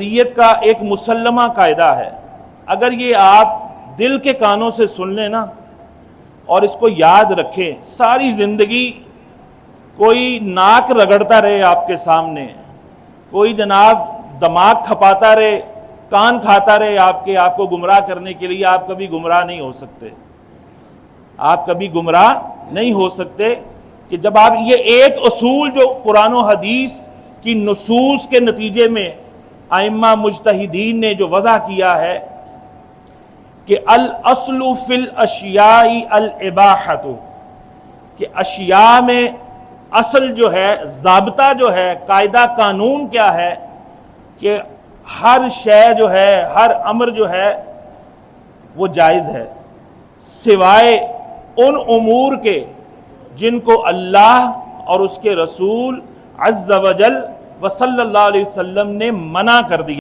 شریعت کا ایک مسلمہ قاعدہ ہے، اگر یہ آپ دل کے کانوں سے سن لیں نا اور اس کو یاد رکھیں، ساری زندگی کوئی ناک رگڑتا رہے آپ کے سامنے، کوئی جناب دماغ کھپاتا رہے، کان کھاتا رہے آپ کو گمراہ کرنے کے لیے، آپ کبھی گمراہ نہیں ہو سکتے۔ آپ کبھی گمراہ نہیں ہو سکتے کہ جب آپ یہ ایک اصول جو قرآن و حدیث کی نصوص کے نتیجے میں ائمہ مجتہدین نے جو وضع کیا ہے کہ الاصل فی الاشیاء الاباحۃ، کہ اشیاء میں اصل جو ہے، ضابطہ جو ہے، قاعدہ قانون کیا ہے کہ ہر شے جو ہے، ہر امر جو ہے وہ جائز ہے، سوائے ان امور کے جن کو اللہ اور اس کے رسول عز و جل و صلی اللہ علیہ وسلم نے منع کر دیا۔